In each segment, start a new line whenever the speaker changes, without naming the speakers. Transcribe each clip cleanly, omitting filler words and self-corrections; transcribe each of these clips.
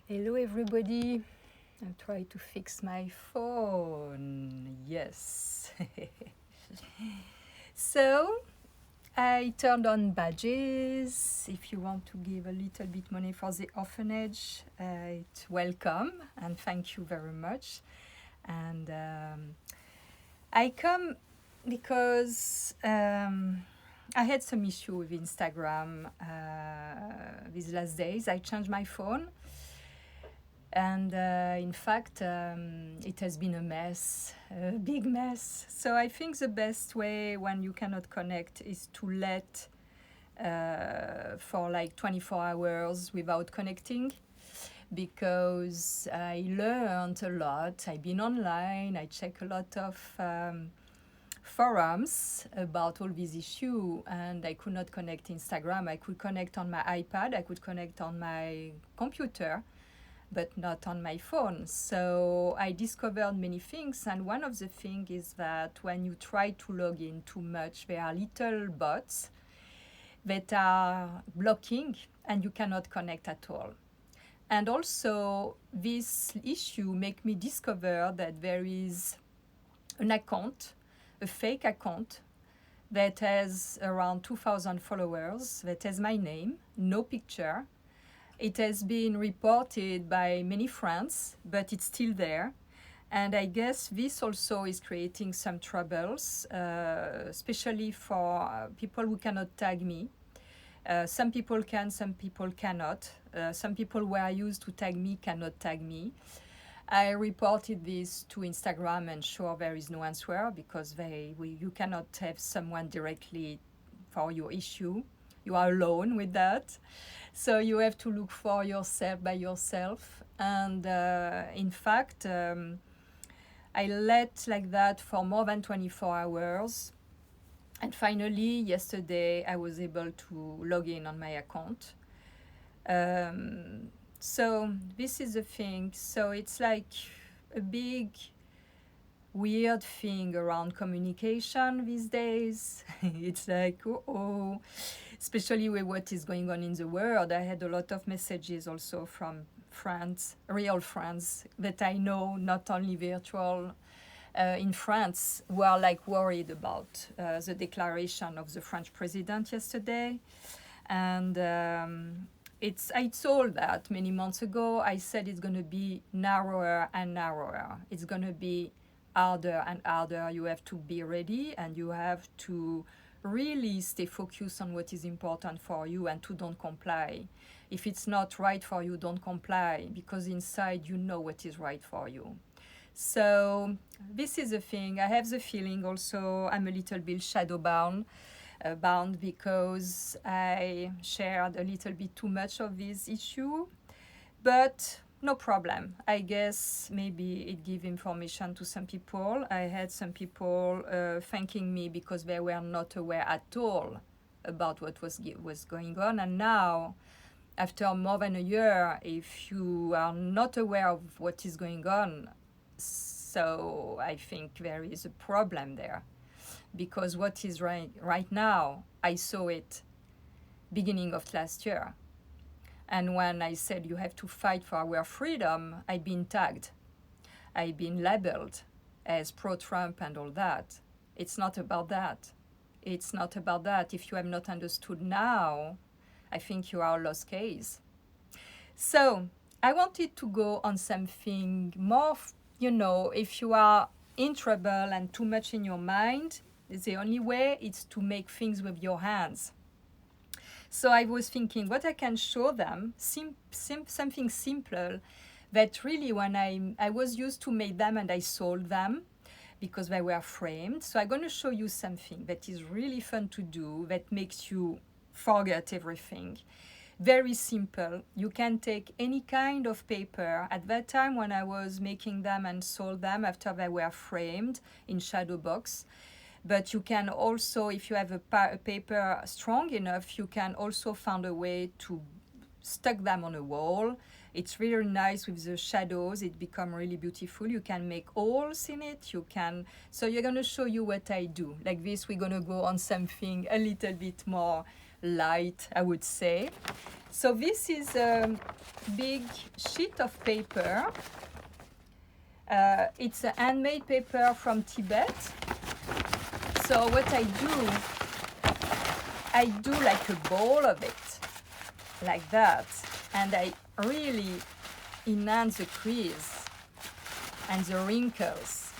Hello everybody. I'm trying to fix my phone. Yes. So I turned on badges. If you want to give a little bit money for the orphanage, it's welcome and thank you very much. And I come because I had some issue with Instagram these last days. I changed my phone. And in fact, it has been a mess, a big mess. So I think the best way when you cannot connect is to let for like 24 hours without connecting, because I learned a lot. I've been online, I check a lot of forums about all these issues, and I could not connect Instagram. I could connect on my iPad, I could connect on my computer, but not on my phone. So I discovered many things, and one of the things is that when you try to log in too much, there are little bots that are blocking and you cannot connect at all. And also this issue make me discover that there is an account, a fake account, that has around 2,000 followers, that has my name, no picture. It has been reported by many friends, but it's still there. And I guess this also is creating some troubles, especially for people who cannot tag me. Some people can, some people cannot. Some people who are used to tag me cannot tag me. I reported this to Instagram, and sure, there is no answer because you cannot have someone directly for your issue. You are alone with that. So you have to look for yourself by yourself. And in fact, I let like that for more than 24 hours. And finally, yesterday, I was able to log in on my account. So this is the thing. So it's like a big weird thing around communication these days. It's like, oh, especially with what is going on in the world. I had a lot of messages also from friends, real friends that I know, not only virtual, in France, who are like worried about the declaration of the French president yesterday. And I told that many months ago. I said it's going to be narrower and narrower. It's going to be harder and harder. You have to be ready, and you have to really stay focused on what is important for you and to don't comply. If it's not right for you, don't comply, because inside you know what is right for you. So this is the thing. I have the feeling also I'm a little bit shadow bound because I shared a little bit too much of this issue, but no problem. I guess maybe it gives information to some people. I had some people thanking me because they were not aware at all about what was going on. And now, after more than a year, if you are not aware of what is going on, so I think there is a problem there. Because what is right now, I saw it beginning of last year. And when I said you have to fight for our freedom, I've been tagged. I've been labeled as pro-Trump and all that. It's not about that. It's not about that. If you have not understood now, I think you are a lost case. So I wanted to go on something more, if you are in trouble and too much in your mind, the only way is to make things with your hands. So I was thinking what I can show them, something simple that really when I was used to make them and I sold them because they were framed. So I'm going to show you something that is really fun to do that makes you forget everything. Very simple. You can take any kind of paper. At that time when I was making them and sold them after they were framed in shadow box, but you can also, if you have a paper strong enough, you can also find a way to stuck them on a wall. It's really nice with the shadows. It becomes really beautiful. You can make holes in it. So you're going to show you what I do. Like this, we're going to go on something a little bit more light, I would say. So this is a big sheet of paper. It's a handmade paper from Tibet. So what I do like a ball of it, like that, and I really enhance the crease and the wrinkles.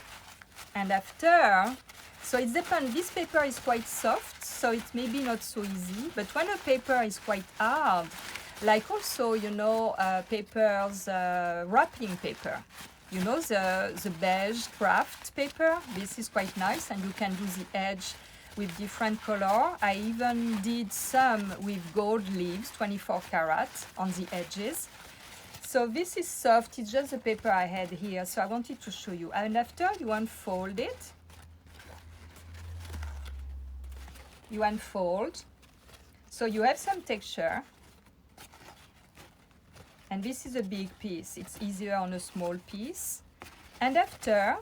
And after, so it depends, this paper is quite soft, so it's maybe not so easy, but when a paper is quite hard, like also, you know, papers, wrapping paper, you know, the beige craft paper, this is quite nice, and you can do the edge with different color. I even did some with gold leaves, 24 karat on the edges. So this is soft, it's just the paper I had here, so I wanted to show you. And after you unfold it, you unfold, so you have some texture. And this is a big piece, it's easier on a small piece. And after,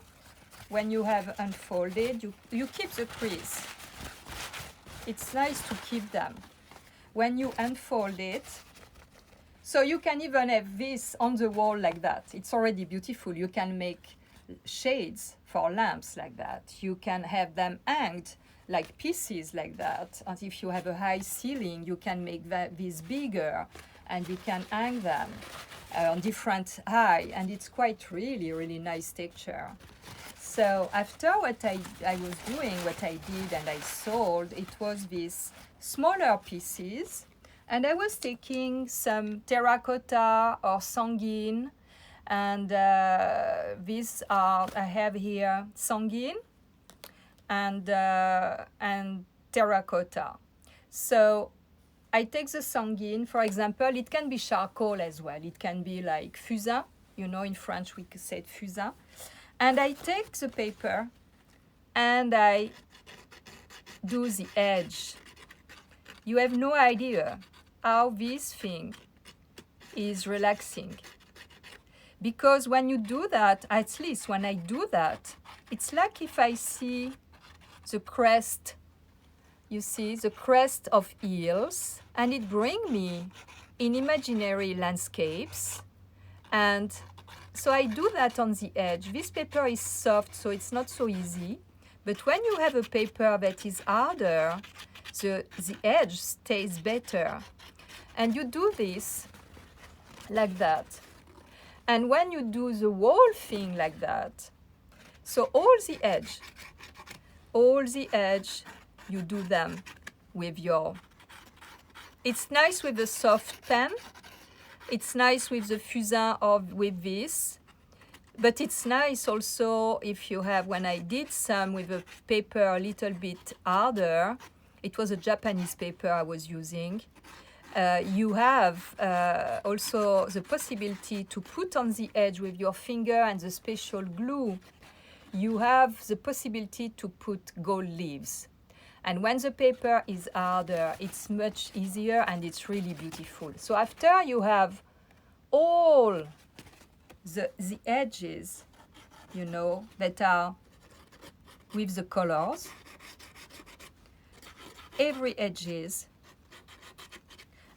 when you have unfolded, you keep the crease. It's nice to keep them. When you unfold it, so you can even have this on the wall like that. It's already beautiful. You can make shades for lamps like that. You can have them hanged like pieces like that. And if you have a high ceiling, you can make this bigger and you can hang them on different height. And it's quite really nice texture. So after what I was doing, what I did and I sold, it was these smaller pieces. And I was taking some terracotta or sanguine, and these are, I have here sanguine and terracotta. So I take the sanguine, for example, it can be charcoal as well. It can be like fusain, you know, in French we say fusain. And I take the paper and I do the edge. You have no idea how this thing is relaxing. Because when you do that, at least when I do that, it's like if I see the crest, you see, the crest of hills, and it brings me in imaginary landscapes. And so I do that on the edge. This paper is soft, so it's not so easy. But when you have a paper that is harder, the edge stays better. And you do this like that. And when you do the whole thing like that, so all the edge, you do them with your, it's nice with the soft pen, it's nice with the fusain or with this, but it's nice also if you have, when I did some with a paper a little bit harder, it was a Japanese paper I was using, you have also the possibility to put on the edge with your finger and the special glue, you have the possibility to put gold leaves. And when the paper is harder, it's much easier and it's really beautiful. So after you have all the edges, you know, that are with the colors, every edges,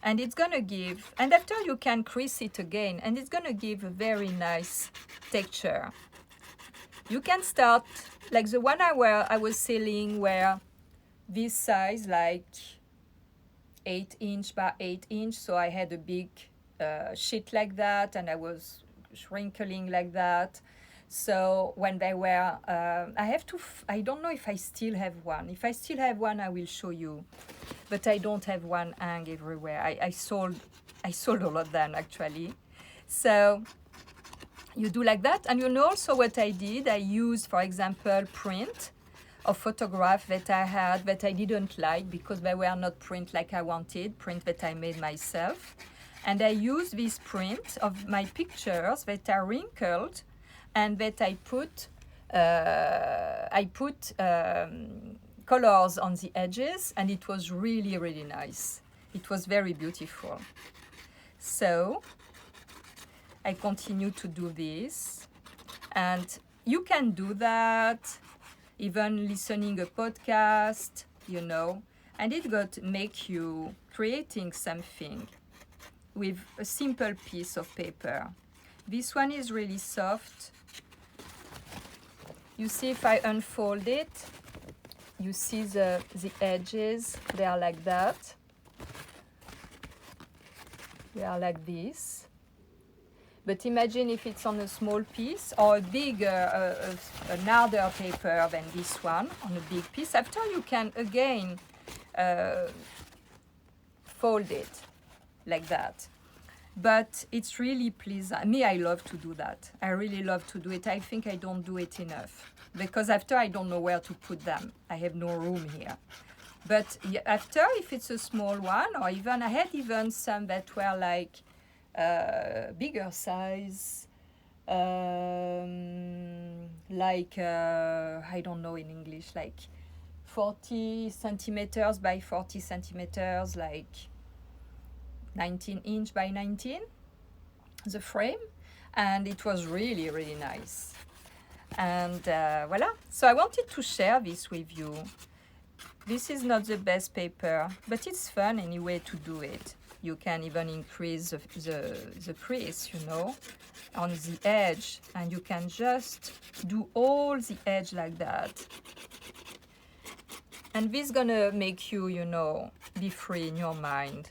and it's gonna give, and after you can crease it again, and it's gonna give a very nice texture. You can start, like the one I was selling were this size, like 8 inch by 8 inch, so I had a big sheet like that, and I was wrinkling like that. So when they were, I don't know if I still have one. If I still have one, I will show you. But I don't have one hang everywhere. I sold all of them actually. So you do like that. And you know also what I did? I used, for example, print of photograph that I had that I didn't like because they were not print like I wanted, print that I made myself. And I used this print of my pictures that are wrinkled and that I put colors on the edges, and it was really nice. It was very beautiful. So I continue to do this, and you can do that even listening a podcast, you know, and it got make you creating something. with a simple piece of paper. This one is really soft. You see, if I unfold it, you see the edges, they are like that. They are like this. But imagine if it's on a small piece or a bigger, another paper than this one, on a big piece. After you can again fold it like that. But it's really pleasant. Me, I love to do that. I really love to do it. I think I don't do it enough because after I don't know where to put them. I have no room here. But after, if it's a small one, or even I had even some that were like bigger size, I don't know in English, like 40 centimeters by 40 centimeters, like 19 inch by 19, the frame, and it was really, really nice. And voila, so I wanted to share this with you. This is not the best paper, but it's fun anyway to do it. You can even increase the crease, you know, on the edge, and you can just do all the edge like that. And this is gonna make you, you know, be free in your mind.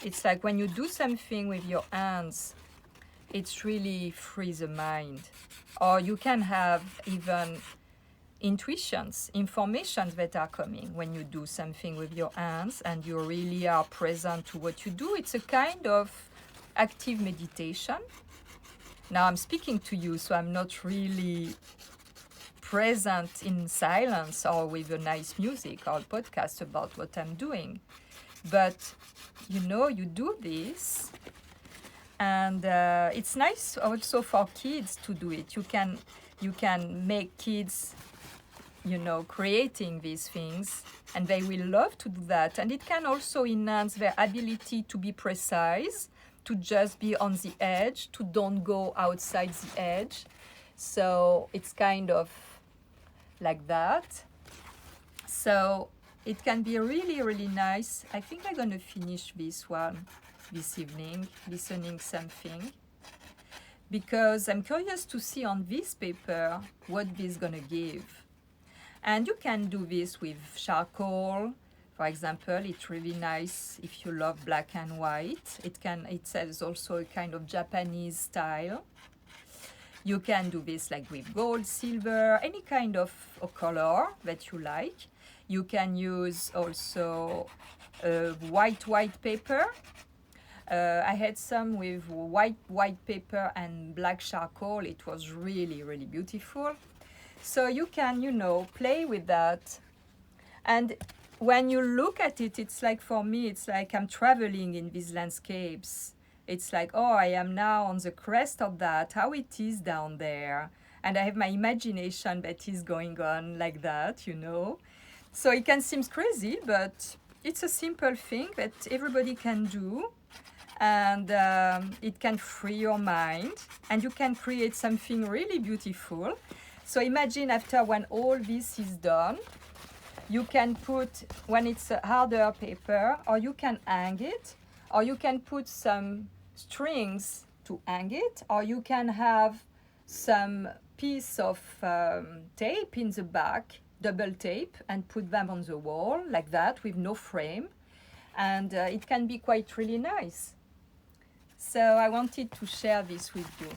It's like when you do something with your hands, it's really free the mind. Or you can have even intuitions, informations that are coming when you do something with your hands and you really are present to what you do. It's a kind of active meditation. Now I'm speaking to you, so I'm not really present in silence or with a nice music or podcast about what I'm doing. But you know, you do this, and it's nice also for kids to do it. You can make kids, you know, creating these things, and they will love to do that. And it can also enhance their ability to be precise, to just be on the edge, to don't go outside the edge. So it's kind of like that. So it can be really, really nice. I think I'm gonna finish this one this evening, listening something, because I'm curious to see on this paper what this is gonna give. And you can do this with charcoal, for example. It's really nice if you love black and white. It has also a kind of Japanese style. You can do this like with gold, silver, any kind of color that you like. You can use also white paper. I had some with white paper and black charcoal. It was really, really beautiful. So you can, you know, play with that. And when you look at it, it's like, for me, it's like I'm traveling in these landscapes. It's like, oh, I am now on the crest of that, how it is down there. And I have my imagination that is going on like that, you know. So it can seem crazy, but it's a simple thing that everybody can do. And it can free your mind, and you can create something really beautiful. So imagine after, when all this is done, you can put, when it's a harder paper, or you can hang it, or you can put some strings to hang it, or you can have some piece of tape in the back, double tape, and put them on the wall like that with no frame. And it can be quite really nice. So I wanted to share this with you.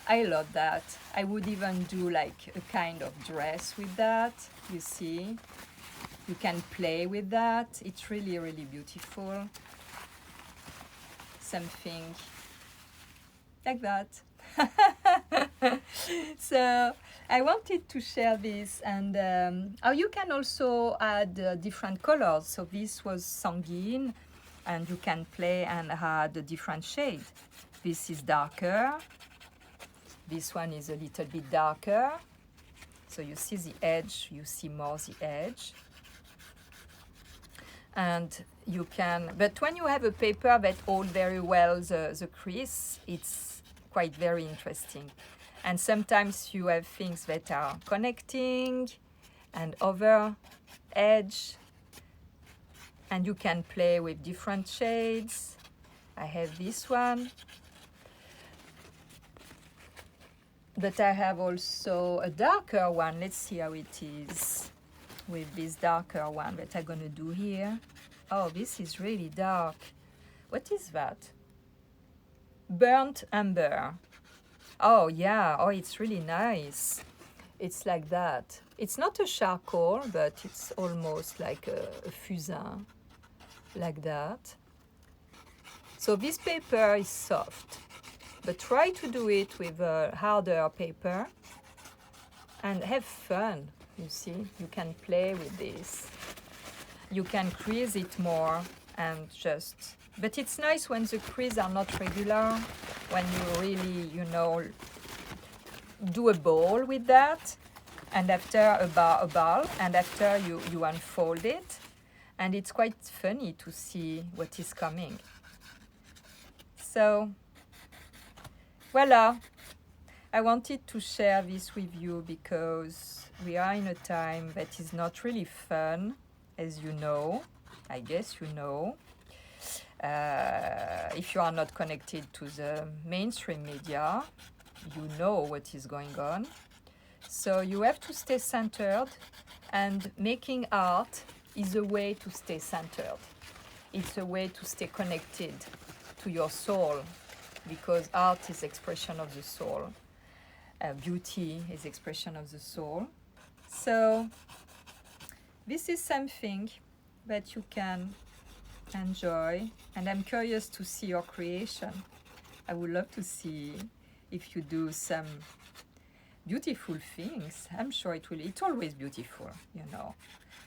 I love that. I would even do like a kind of dress with that, you see. You can play with that. It's really, really beautiful. Something like that. So I wanted to share this, and you can also add different colors. So this was sanguine, and you can play and add a different shade. This is darker. This one is a little bit darker. So you see the edge, you see more the edge. And you can, but when you have a paper that holds very well the crease, it's quite very interesting. And sometimes you have things that are connecting and over edge, and you can play with different shades. I have this one. But I have also a darker one. Let's see how it is with this darker one that I'm gonna do here. Oh, this is really dark. What is that? Burnt amber. Oh yeah, oh, it's really nice. It's like that. It's not a charcoal, but it's almost like a fusain, like that. So this paper is soft, but try to do it with a harder paper and have fun. You see, you can play with this. You can crease it more and just, but it's nice when the creases are not regular, when you really, you know, do a ball with that, and after a ball, and after you unfold it, and it's quite funny to see what is coming. So, voila. I wanted to share this with you because we are in a time that is not really fun, as you know. I guess you know. If you are not connected to the mainstream media, you know what is going on. So you have to stay centered, and making art is a way to stay centered. It's a way to stay connected to your soul, because art is expression of the soul. Beauty is expression of the soul. So this is something that you can enjoy, and I'm curious to see your creation. I would love to see if you do some beautiful things. I'm sure it's always beautiful, you know.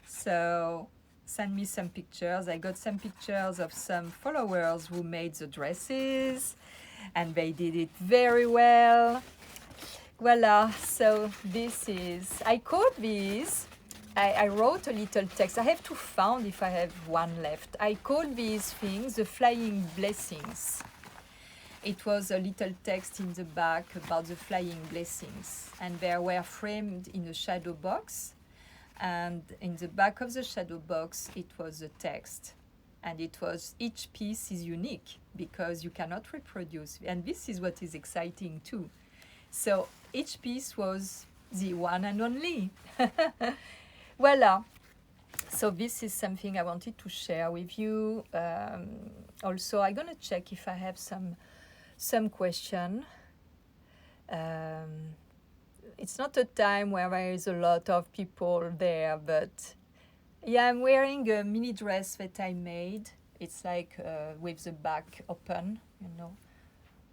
So send me some pictures. I got some pictures of some followers who made the dresses, and they did it very well. Voila, so this is, I called these, I wrote a little text. I have to find if I have one left. I called these things the flying blessings. It was a little text in the back about the flying blessings, and they were framed in a shadow box, and in the back of the shadow box it was a text, and it was, each piece is unique because you cannot reproduce, and this is what is exciting too. So each piece was the one and only. Voila. So this is something I wanted to share with you. Also, I'm gonna check if I have some question. It's not a time where there is a lot of people there, but yeah, I'm wearing a mini dress that I made. It's like with the back open, you know,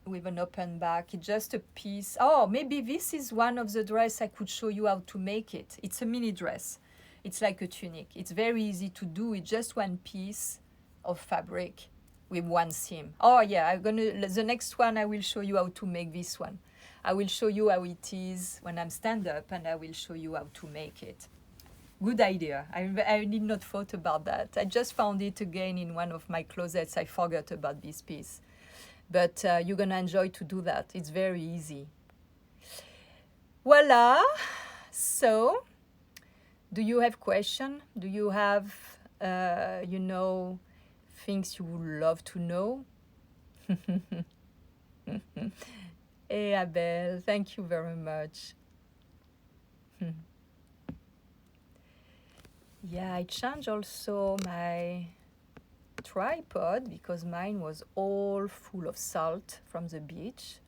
with an open back. It's just a piece. Oh, maybe this is one of the dress I could show you how to make it. It's a mini dress. It's like a tunic. It's very easy to do. It's just one piece of fabric with one seam. Oh yeah, the next one I will show you how to make this one. I will show you how it is when I'm stand up, and I will show you how to make it. Good idea. I did not thought about that. I just found it again in one of my closets. I forgot about this piece. But you're gonna enjoy to do that. It's very easy. Voila. So, do you have question? Do you have, you know, things you would love to know? Hey, Abel, thank you very much. Yeah, I changed also my tripod because mine was all full of salt from the beach,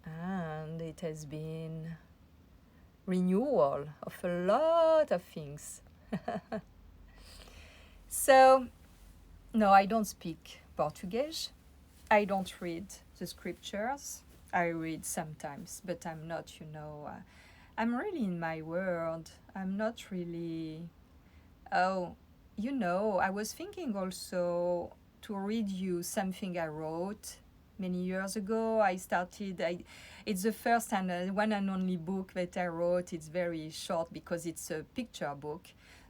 and it has been renewal of a lot of things. So, no, I don't speak Portuguese. I don't read the scriptures. I read sometimes, but I'm not, you know, I'm really in my world. I'm not really, oh, you know, I was thinking also to read you something I wrote many years ago. It's the first and one and only book that I wrote. It's very short because it's a picture book.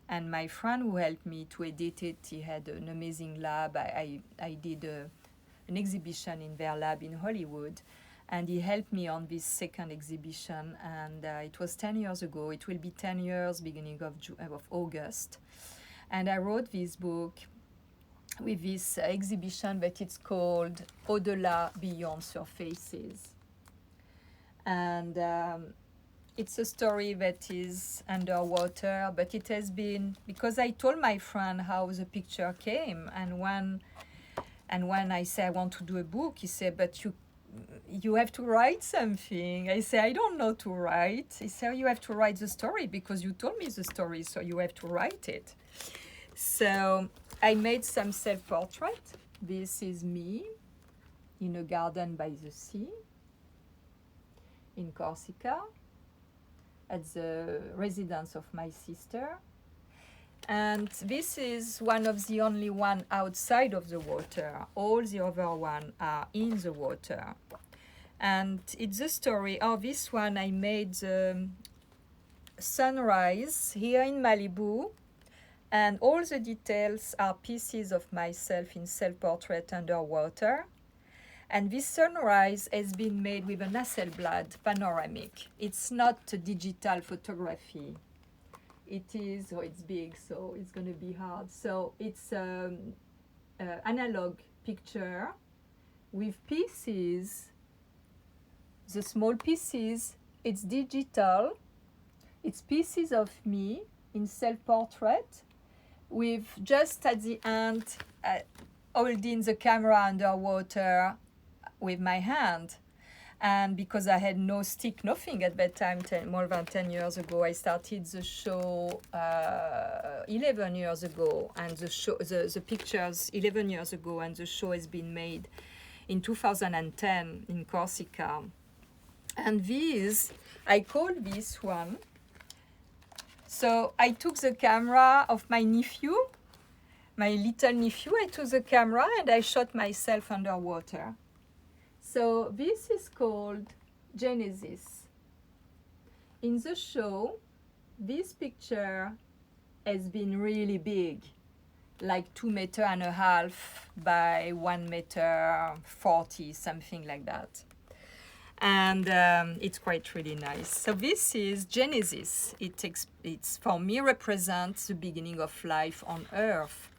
And my friend who helped me to edit it, he had an amazing lab. I did an exhibition in their lab in Hollywood. And he helped me on this second exhibition. And it was 10 years ago. It will be 10 years, beginning of August. And I wrote this book with this exhibition that it's called Au-delà Beyond Surfaces. And it's a story that is underwater, but it has been, because I told my friend how the picture came, and when I say I want to do a book, he said, but you have to write something. I say, I don't know to write. He said, you have to write the story because you told me the story, so you have to write it. So I made some self-portrait. This is me in a garden by the sea in Corsica at the residence of my sister. And this is one of the only one outside of the water. All the other one are in the water. And it's the story of this one. I made the sunrise here in Malibu, and all the details are pieces of myself in self-portrait underwater. And this sunrise has been made with an Hasselblad panoramic. It's not a digital photography. It is, oh, it's big, so it's going to be hard. So it's analog picture with pieces, the small pieces. It's digital. It's pieces of me in self-portrait with just at the end holding the camera underwater with my hand. And because I had no stick, nothing at that time, more than 10 years ago, I started the show 11 years ago, and the pictures 11 years ago, and the show has been made in 2010 in Corsica. And this, I call this one. So I took the camera of my nephew, my little nephew. I took the camera and I shot myself underwater. So this is called Genesis. In the show, this picture has been really big, like 2.5 meters by 1.40 meters, something like that. And it's quite really nice. So this is Genesis. It's for me represents the beginning of life on Earth,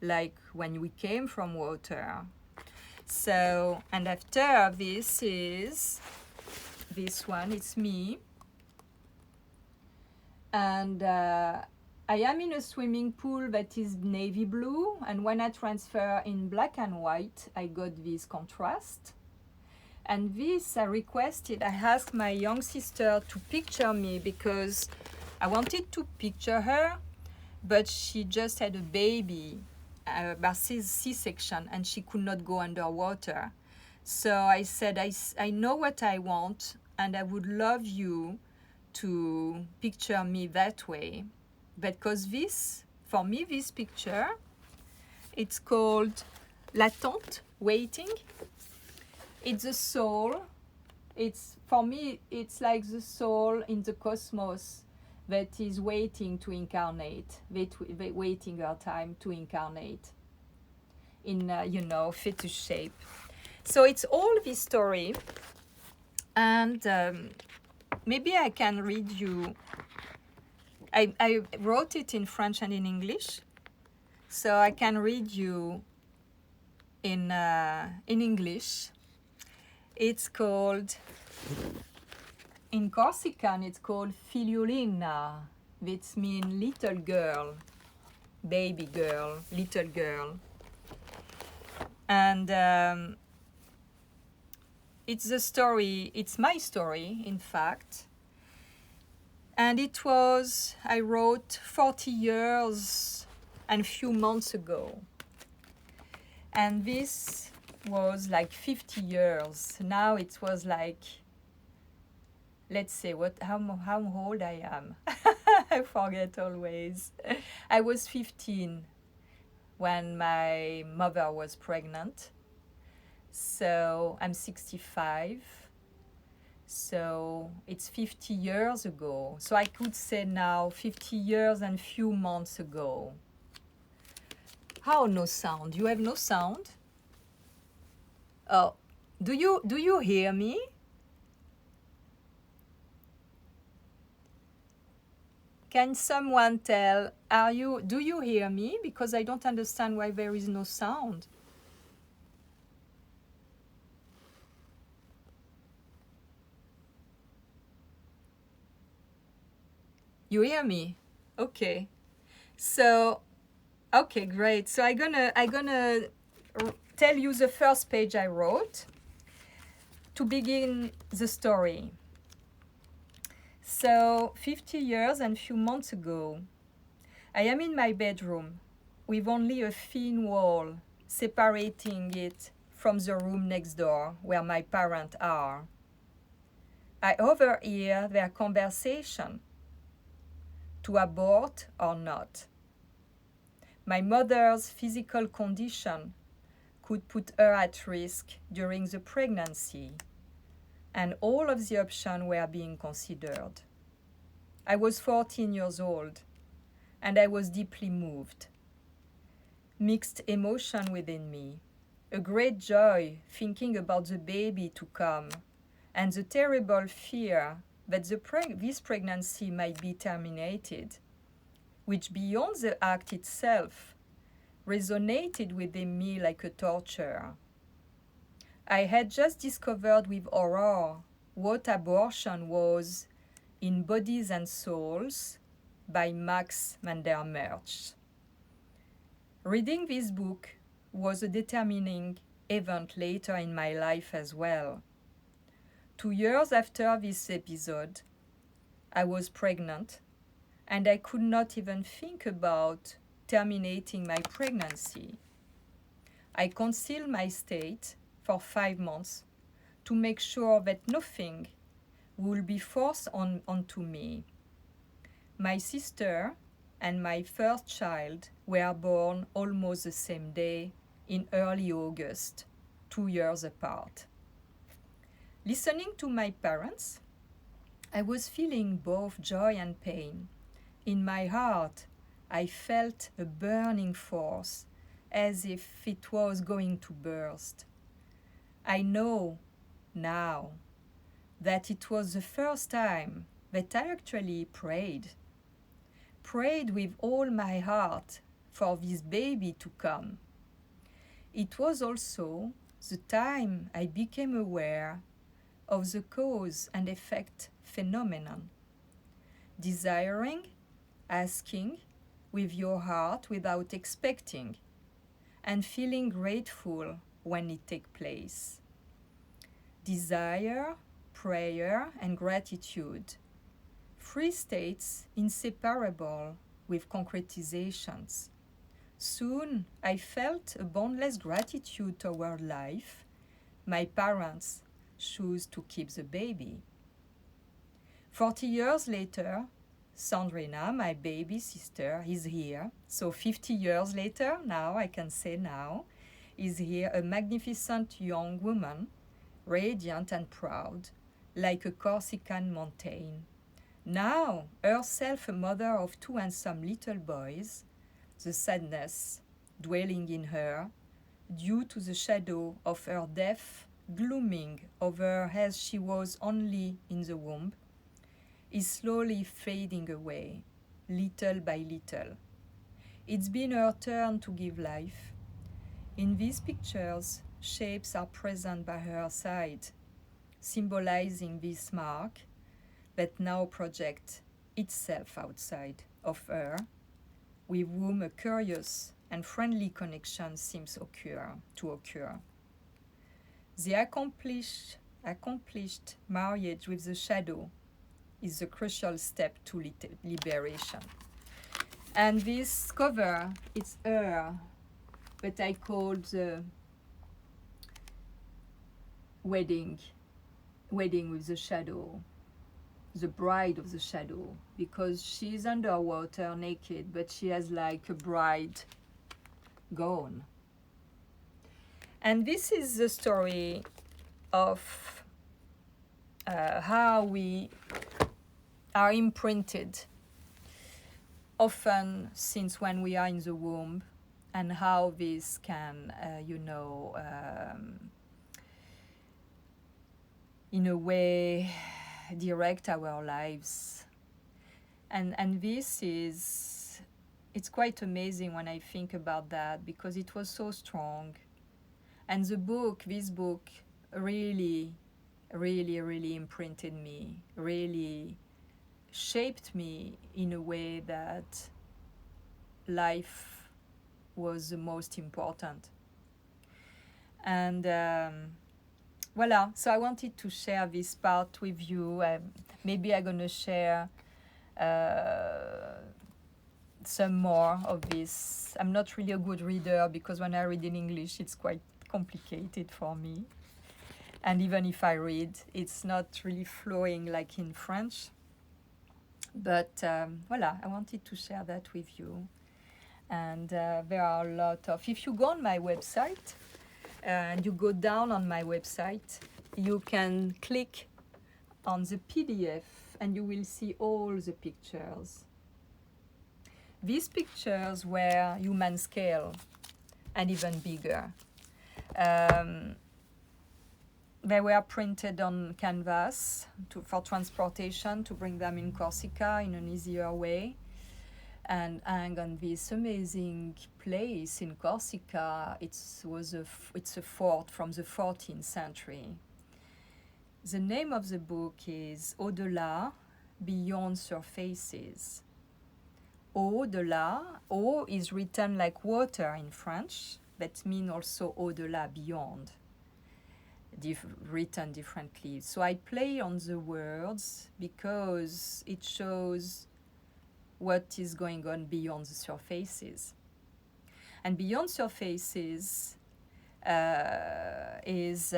like when we came from water. So, and after this is this one, it's me. And I am in a swimming pool that is navy blue. And when I transfer in black and white, I got this contrast. And this I requested, I asked my young sister to picture me because I wanted to picture her, but she just had a baby, a C-section, and she could not go underwater. So I said, I know what I want, and I would love you to picture me that way. Because this, for me, this picture, it's called L'attente, waiting. It's the soul. It's, for me, it's like the soul in the cosmos that is waiting to incarnate, waiting her time to incarnate in, fetus shape. So it's all this story. And maybe I can read you. I wrote it in French and in English. So I can read you in English. It's called, in Corsican, it's called Figliolina, which means little girl, baby girl, little girl. And it's the story, it's my story, in fact. And it was, I wrote 40 years and a few months ago. And this was like 50 years. Now it was like, let's say how old I am. I forget always. I was 15 when my mother was pregnant. So I'm 65. So it's 50 years ago. So I could say now 50 years and few months ago. How no sound? You have no sound? Oh, do you hear me? Can someone tell, do you hear me? Because I don't understand why there is no sound. You hear me? Okay. So, okay, great. So I'm gonna tell you the first page I wrote to begin the story. So 50 years and few months ago, I am in my bedroom with only a thin wall separating it from the room next door where my parents are. I overhear their conversation, to abort or not. My mother's physical condition could put her at risk during the pregnancy, and all of the options were being considered. I was 14 years old, and I was deeply moved. Mixed emotion within me, a great joy thinking about the baby to come, and the terrible fear that this pregnancy might be terminated, which beyond the act itself resonated within me like a torture. I had just discovered with horror what abortion was in Bodies and Souls by Max Mandermerch. Reading this book was a determining event later in my life as well. 2 years after this episode, I was pregnant, and I could not even think about terminating my pregnancy. I concealed my state for 5 months to make sure that nothing would be forced onto me. My sister and my first child were born almost the same day in early August, 2 years apart. Listening to my parents, I was feeling both joy and pain. In my heart, I felt a burning force, as if it was going to burst. I know now that it was the first time that I actually prayed with all my heart for this baby to come. It was also the time I became aware of the cause and effect phenomenon. Desiring, asking with your heart without expecting, and feeling grateful when it takes place. Desire, prayer, and gratitude. 3 states inseparable with concretizations. Soon I felt a boundless gratitude toward life. My parents chose to keep the baby. 40 years later, Sandrina, my baby sister, is here. So 50 years later, now I can say now, is here, a magnificent young woman, radiant and proud, like a Corsican mountain. Now, herself a mother of 2 handsome little boys, the sadness dwelling in her, due to the shadow of her death glooming over her as she was only in the womb, is slowly fading away, little by little. It's been her turn to give life. In these pictures, shapes are present by her side, symbolizing this mark that now projects itself outside of her, with whom a curious and friendly connection seems to occur. The accomplished marriage with the shadow is the crucial step to liberation. And this cover, it's her, but I called the wedding with the shadow, the bride of the shadow, because she's underwater naked, but she has like a bride gown. And this is the story of how we are imprinted, often since when we are in the womb, and how this can, in a way, direct our lives. And this is, it's quite amazing when I think about that, because it was so strong. And this book really, really, really imprinted me, really shaped me in a way that life was the most important. And voila, so I wanted to share this part with you. Maybe I'm gonna share some more of this. I'm not really a good reader, because when I read in English it's quite complicated for me, and even if I read, it's not really flowing like in French. But voila, I wanted to share that with you. And there are a lot of, if you go on my website and you go down on my website, you can click on the PDF and you will see all the pictures. These pictures were human scale and even bigger. They were printed on canvas for transportation, to bring them in Corsica in an easier way, and hang on this amazing place in Corsica. It's a fort from the 14th century. The name of the book is Au-delà, Beyond Surfaces. Au-delà, au is written like water in French, that means also au-delà, beyond, written differently. So I play on the words because it shows what is going on beyond the surfaces. And beyond surfaces is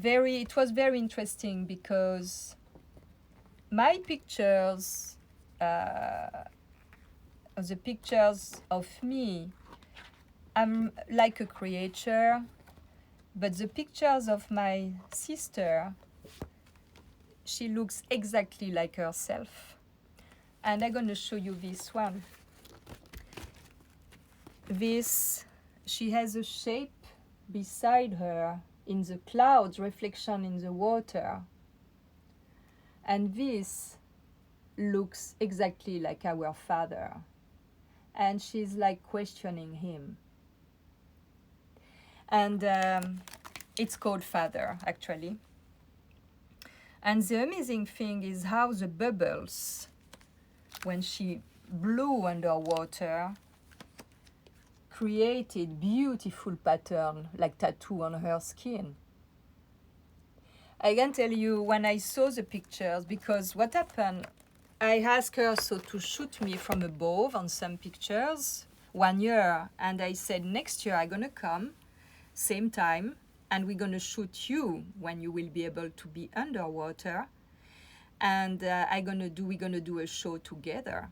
it was very interesting, because my pictures, the pictures of me, I'm like a creature, but the pictures of my sister, she looks exactly like herself. And I'm going to show you this one. She has a shape beside her in the clouds, reflection in the water. And this looks exactly like our father. And she's like questioning him. And it's called Father, actually. And the amazing thing is how the bubbles, when she blew underwater, created beautiful pattern like tattoo on her skin. I can tell you, when I saw the pictures, because what happened, I asked her to shoot me from above on some pictures 1 year, and I said next year I'm gonna come, same time, and we're gonna shoot you when you will be able to be underwater, and we're gonna do a show together.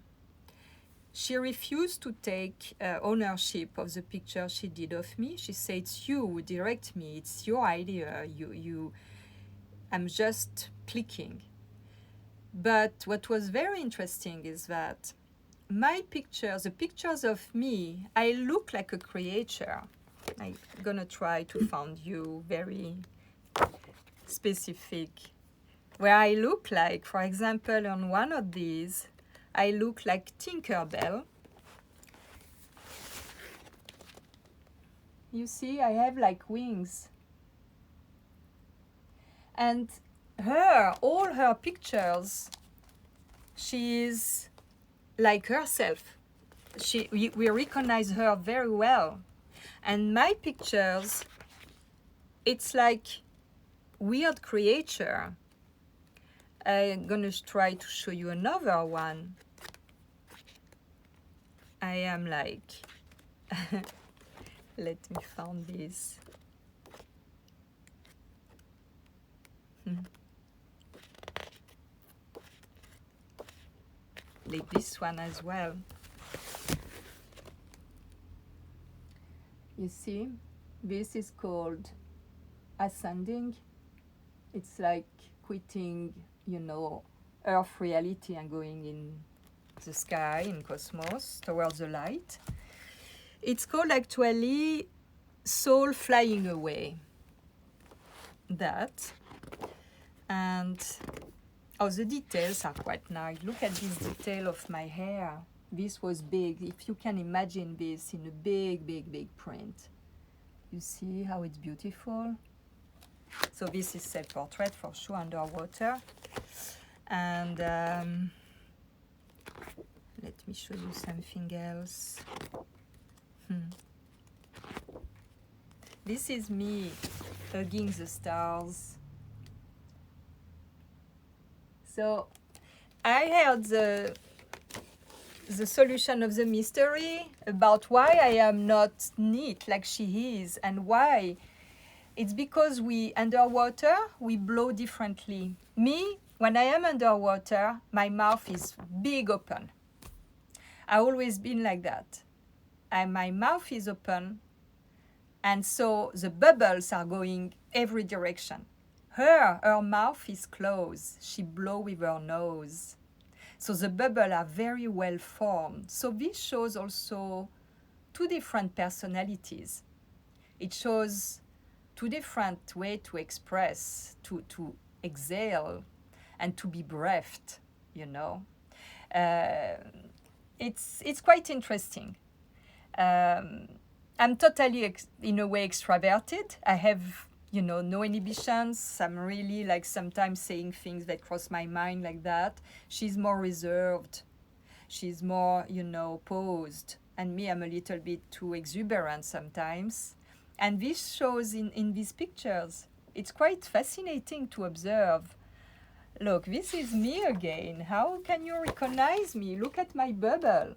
She refused to take ownership of the picture she did of me. She said, it's you who direct me, it's your idea, I'm just clicking. But what was very interesting is that my pictures, the pictures of me, I look like a creature. I'm gonna try to find you very specific, where I look like, for example, on one of these, I look like Tinkerbell. You see, I have like wings. And all her pictures, she is like herself. We recognize her very well. And my pictures, it's like weird creature. I'm gonna try to show you another one. I am like, let me find this. Like this one as well. You see, this is called ascending. It's like quitting, Earth reality and going in the sky, in cosmos, towards the light. It's called actually soul flying away. That. And Oh, the details are quite nice. Look at this detail of my hair. This was big. If you can imagine this in a big, big, big print. You see how it's beautiful? So this is self-portrait for sure, underwater. And let me show you something else. This is me hugging the stars. So I heard the solution of the mystery about why I am not neat like she is, and why. It's because underwater, we blow differently. Me, when I am underwater, my mouth is big open. I've always been like that. And my mouth is open, and so the bubbles are going every direction. Her mouth is closed. She blows with her nose. So the bubbles are very well formed. So this shows also two different personalities. It shows two different ways to express, to exhale, and to be breathed, you know. It's quite interesting. I'm totally, in a way, extroverted. I have, no inhibitions. I'm really, like, sometimes saying things that cross my mind like that. She's more reserved. She's more, posed. And me, I'm a little bit too exuberant sometimes. And this shows in these pictures. It's quite fascinating to observe. Look, this is me again. How can you recognize me? Look at my bubble.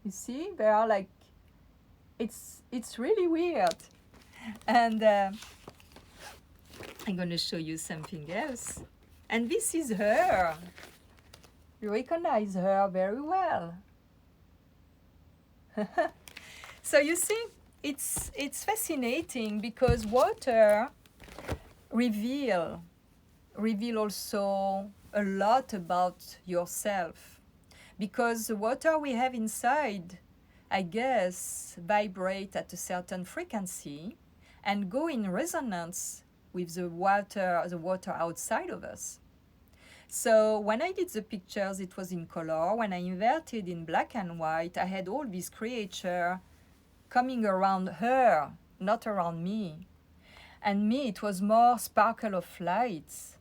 You see, they are like, it's really weird. And I'm going to show you something else. And this is her. You recognize her very well. So you see, it's fascinating because water reveal also a lot about yourself. Because the water we have inside, I guess, vibrate at a certain frequency and go in resonance with the water outside of us. So when I did the pictures, it was in color. When I inverted in black and white, I had all these creatures coming around her, not around me. And me, it was more sparkle of lights.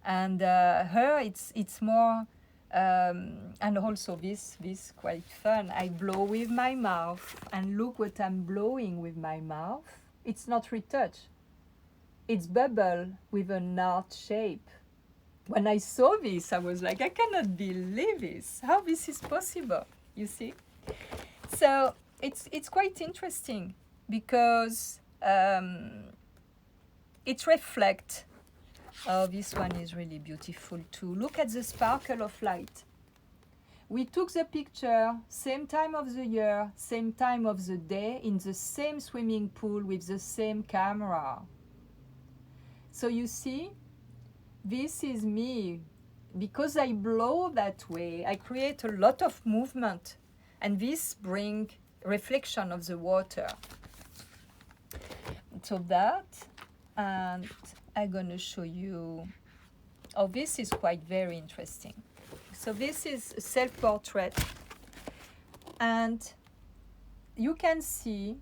And her, it's more, and also this quite fun. I blow with my mouth, and look what I'm blowing with my mouth. It's not retouch. It's bubble with an art shape. When I saw this, I was like, I cannot believe this. How this is possible, you see? So it's quite interesting because it reflects. Oh, this one is really beautiful too. Look at the sparkle of light. We took the picture, same time of the year, same time of the day, in the same swimming pool with the same camera. So you see, this is me. Because I blow that way, I create a lot of movement, and this brings reflection of the water. So that, and I'm going to show you, oh, this is quite very interesting. So this is a self-portrait, and you can see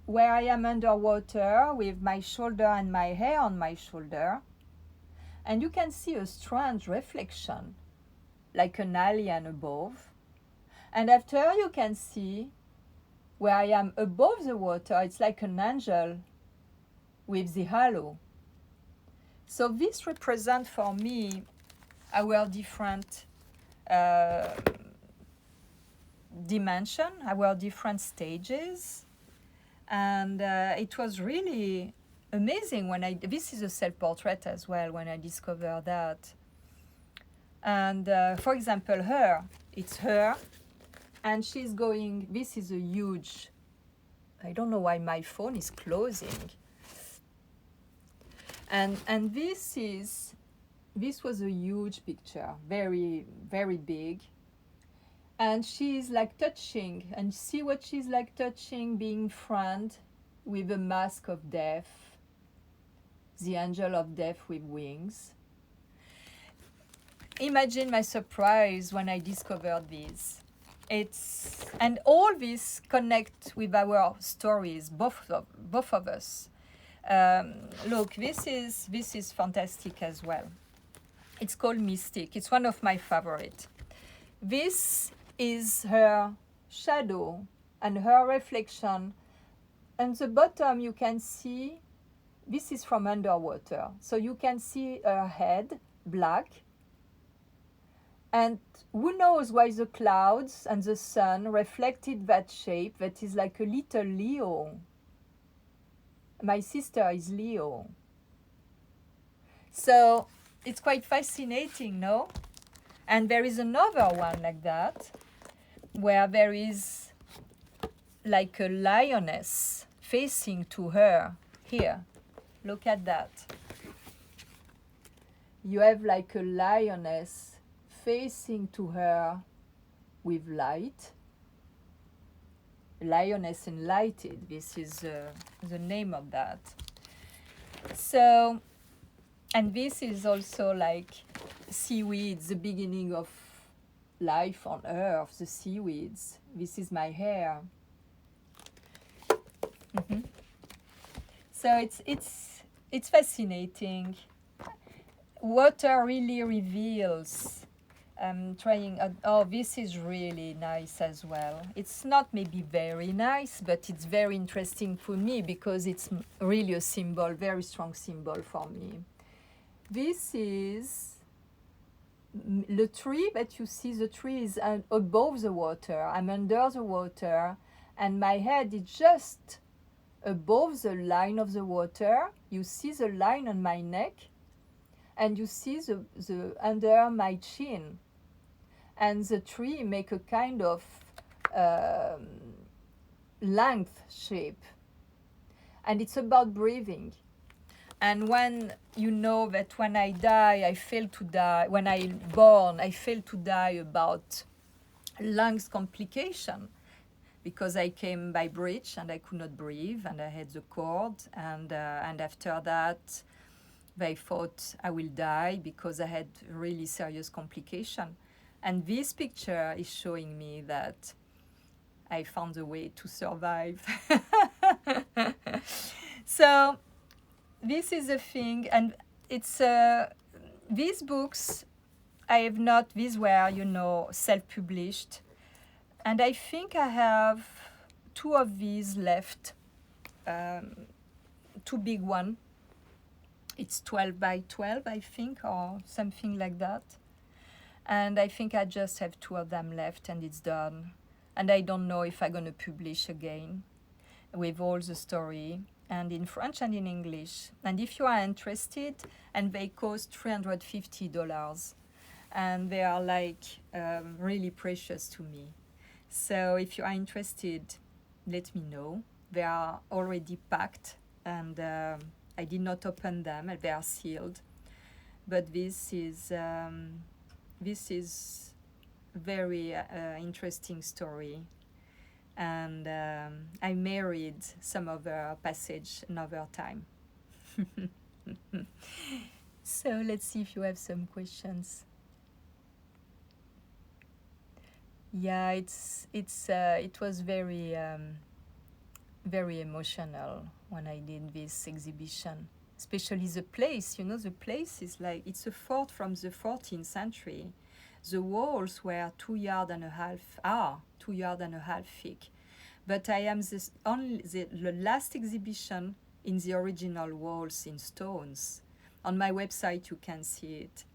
where I am underwater with my shoulder and my hair on my shoulder, and you can see a strange reflection, like an alien above. And after you can see where I am above the water, it's like an angel with the halo. So this represents for me our different dimension, our different stages. And it was really amazing when this is a self-portrait as well, when I discovered that. And for example, it's her, and she's going, this is a huge, I don't know why my phone is closing. And this was a huge picture, very, very big. And she's like touching, and see what she's like touching, being friend with a mask of death, the angel of death with wings. imagine my surprise when I discovered this. And all this connect with our stories, both of us. Look, this is fantastic as well. It's called Mystic. It's one of my favorite. This is her shadow and her reflection. And the bottom you can see, this is from underwater. So you can see her head, black. And who knows why the clouds and the sun reflected that shape that is like a little Leo. My sister is Leo. So it's quite fascinating, no? And there is another one like that, where there is like a lioness facing to her. Here, look at that. You have like a lioness facing to her with light. Lioness enlightened, this is the name of that. So, and this is also like seaweeds, the beginning of life on earth, the seaweeds. This is my hair. Mm-hmm. So it's fascinating. Water really reveals. I'm trying, oh, this is really nice as well. It's not maybe very nice, but it's very interesting for me because it's really a symbol, very strong symbol for me. This is the tree that you see. The tree is above the water. I'm under the water, and my head is just above the line of the water. You see the line on my neck, and you see the under my chin. And the tree make a kind of length shape. And it's about breathing. And when you know that when I die, I fail to die, when I'm born, I fail to die about lungs complication because I came by bridge and I could not breathe and I had the cord. And after that, they thought I will die because I had really serious complication. And this picture is showing me that I found a way to survive. So this is a thing, and it's these books I have not. These were, self-published, and I think I have 2 of these left. 2 big one. It's 12 by 12, I think, or something like that. And I think I just have 2 of them left and it's done. And I don't know if I'm going to publish again with all the story, and in French and in English. And if you are interested, and they cost $350, and they are like really precious to me. So if you are interested, let me know. They are already packed, and I did not open them, and they are sealed. But this is very interesting story, and I married some other passage another time. So let's see if you have some questions. Yeah, it was very very emotional when I did this exhibition. Especially the place, the place is like, it's a fort from the 14th century. The walls were 2.5 yards thick. But I am only the last exhibition in the original walls in stones. On my website you can see it.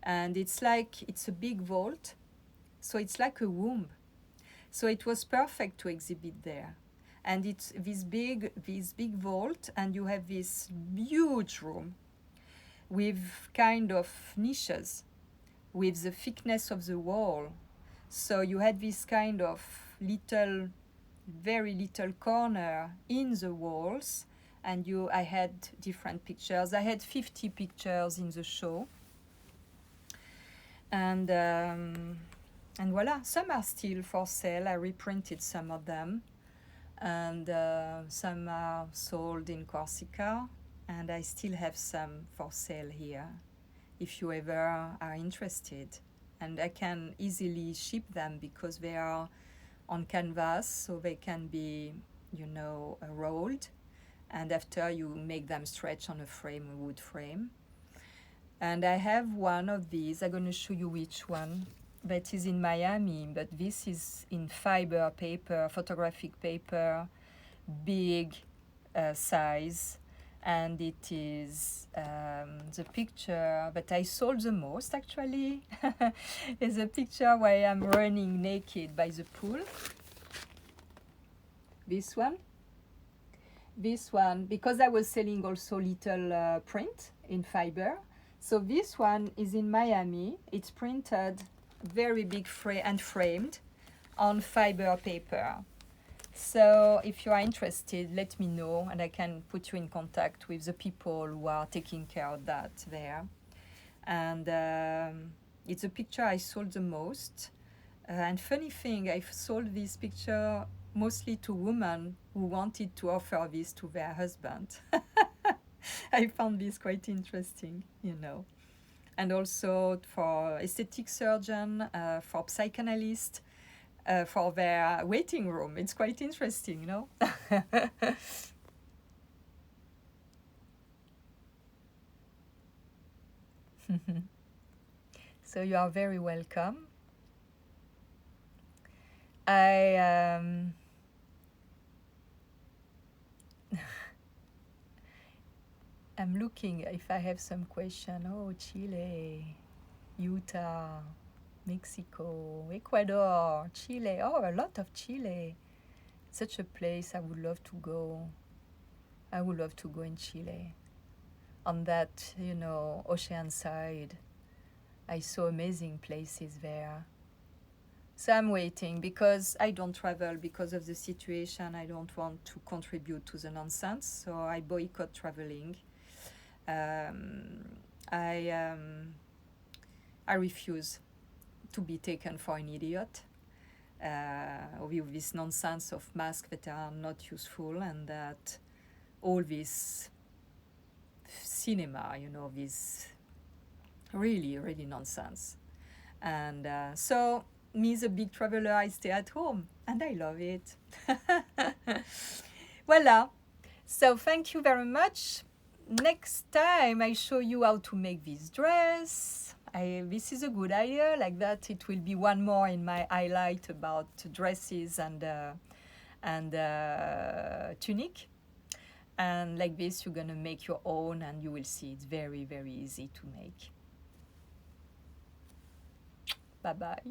And it's a big vault, so it's like a womb. So it was perfect to exhibit there. And it's this big vault, and you have this huge room with kind of niches with the thickness of the wall. So you had this kind of very little corner in the walls, and I had different pictures. I had 50 pictures in the show. And voila, some are still for sale. I reprinted some of them. And some are sold in Corsica, and I still have some for sale here. if you ever are interested. And I can easily ship them because they are on canvas, so they can be, rolled, and after you make them stretch on a frame, a wood frame. And I have one of these. I'm going to show you which one. That is in Miami, but this is in fiber paper, photographic paper, big size, and it is the picture that I sold the most actually is a picture where I'm running naked by the pool. This one, because I was selling also little print in fiber. So this one is in Miami. It's printed very big and framed on fiber paper. So if you are interested, let me know and I can put you in contact with the people who are taking care of that there. And it's a picture I sold the most. And funny thing, I've sold this picture mostly to women who wanted to offer this to their husband. I found this quite interesting, And also for aesthetic surgeon, for psychoanalyst, for their waiting room. It's quite interesting, So you are very welcome. I'm looking if I have some question. Oh, Chile, Utah, Mexico, Ecuador, Chile. Oh, a lot of Chile. Such a place I would love to go. I would love to go in Chile. On that, ocean side. I saw amazing places there. So I'm waiting because I don't travel because of the situation. I don't want to contribute to the nonsense, so I boycott traveling. I refuse to be taken for an idiot with this nonsense of masks that are not useful, and that all this cinema, this really, really nonsense. And so me, the big traveler, I stay at home and I love it. Voila. So thank you very much. Next time I show you how to make this dress. This is a good idea. Like that, it will be one more in my highlight about dresses and tunic. And like this, you're gonna make your own, and you will see it's very, very easy to make. Bye bye.